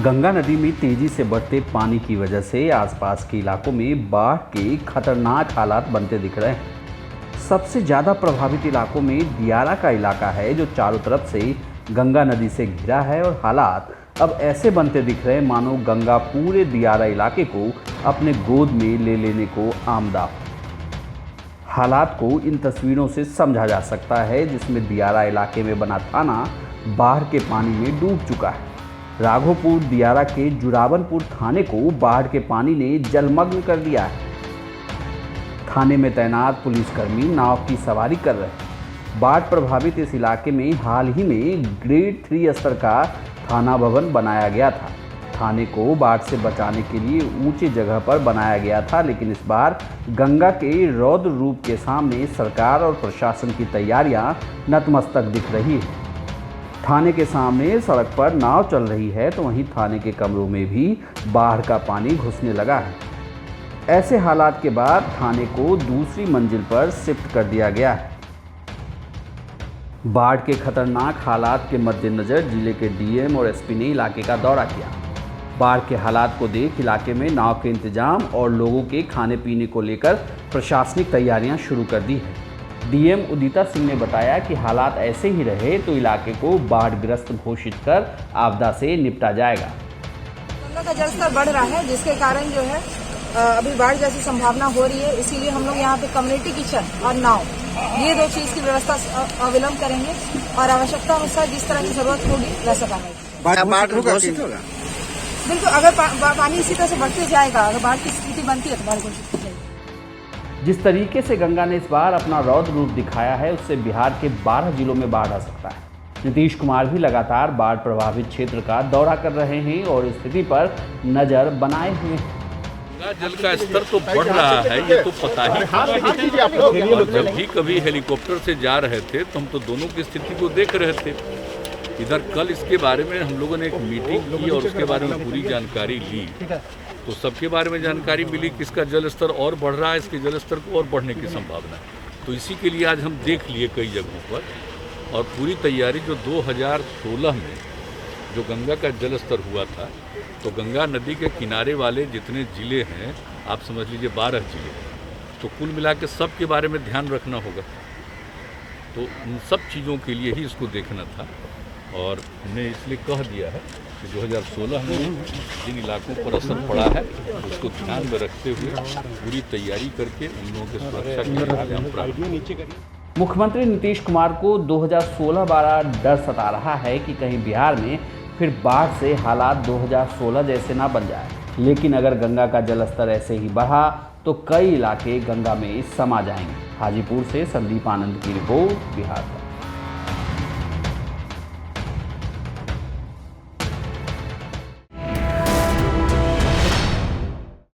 गंगा नदी में तेजी से बढ़ते पानी की वजह से आसपास के इलाकों में बाढ़ के खतरनाक हालात बनते दिख रहे हैं। सबसे ज़्यादा प्रभावित इलाकों में दियारा का इलाका है, जो चारों तरफ से गंगा नदी से घिरा है और हालात अब ऐसे बनते दिख रहे हैं मानो गंगा पूरे दियारा इलाके को अपने गोद में ले लेने को आमदा हो। हालात को इन तस्वीरों से समझा जा सकता है, जिसमें दियारा इलाके में बना थाना बाढ़ के पानी में डूब चुका है। राघोपुर दियारा के जुरावनपुर थाने को बाढ़ के पानी ने जलमग्न कर दिया है। थाने में तैनात पुलिसकर्मी नाव की सवारी कर रहे हैं। बाढ़ प्रभावित इस इलाके में हाल ही में ग्रेड 3 स्तर का थाना भवन बनाया गया था। थाने को बाढ़ से बचाने के लिए ऊंची जगह पर बनाया गया था, लेकिन इस बार गंगा के रौद्र रूप के सामने सरकार और प्रशासन की तैयारियां नतमस्तक दिख रही है। थाने के सामने सड़क पर नाव चल रही है, तो वहीं थाने के कमरों में भी बाढ़ का पानी घुसने लगा है। ऐसे हालात के बाद थाने को दूसरी मंजिल पर शिफ्ट कर दिया गया है। बाढ़ के खतरनाक हालात के मद्देनजर जिले के डीएम और एसपी ने इलाके का दौरा किया। बाढ़ के हालात को देख इलाके में नाव के इंतजाम और लोगों के खाने पीने को लेकर प्रशासनिक तैयारियां शुरू कर दी है। डीएम उदिता सिंह ने बताया कि हालात ऐसे ही रहे तो इलाके को बाढ़ग्रस्त घोषित कर आपदा से निपटा जाएगा। गंगा का जलस्तर बढ़ रहा है, जिसके कारण जो है अभी बाढ़ जैसी संभावना हो रही है। इसीलिए हम लोग यहाँ पे कम्युनिटी किचन और नाव, ये 2 चीज की व्यवस्था अविलंब करेंगे और आवश्यकता अनुसार जिस तरह की जरूरत होगी वैसा करेंगे। बाढ़ घोषित होगा बिल्कुल, अगर पानी इसी तरह से बढ़ते जाएगा, अगर बाढ़ की स्थिति बनती है तो बाढ़ घोषित हो जाएगी। जिस तरीके से गंगा ने इस बार अपना रौद्र रूप दिखाया है, उससे बिहार के 12 जिलों में बाढ़ आ सकता है। नीतीश कुमार भी लगातार बाढ़ प्रभावित क्षेत्र का दौरा कर रहे हैं और स्थिति पर नजर बनाए हुए हैं। गंगा जल का स्तर तो बढ़ रहा है, ये तो पता ही था। और जब भी कभी हेलीकॉप्टर से जा रहे थे तो हम तो दोनों की स्थिति को देख रहे थे। इधर कल इसके बारे में हम लोगों ने एक मीटिंग की और उसके बारे में पूरी जानकारी ली, तो सबके बारे में जानकारी मिली कि इसका जल स्तर और बढ़ रहा है, इसके जल स्तर को और बढ़ने की संभावना है। तो इसी के लिए आज हम देख लिए कई जगहों पर, और पूरी तैयारी जो 2016 में जो गंगा का जल स्तर हुआ था, तो गंगा नदी के किनारे वाले जितने ज़िले हैं, आप समझ लीजिए 12 ज़िले, तो कुल मिला के सब के बारे में ध्यान रखना होगा। तो उन सब चीज़ों के लिए ही इसको देखना था, और हमने इसलिए कह दिया है कि 2016 में जिन इलाकों पर असर पड़ा है उसको ध्यान में रखते हुए पूरी तैयारी करके उन लोगों की सुरक्षा के लिए हम प्राप्त। मुख्यमंत्री नीतीश कुमार को 2016-12 डर सता रहा है कि कहीं बिहार में फिर बाढ़ से हालात 2016 जैसे ना बन जाए। लेकिन अगर गंगा का जलस्तर ऐसे ही बढ़ा तो कई इलाके गंगा में समा जाएंगे। हाजीपुर से संदीप आनंद की रिपोर्ट, बिहार।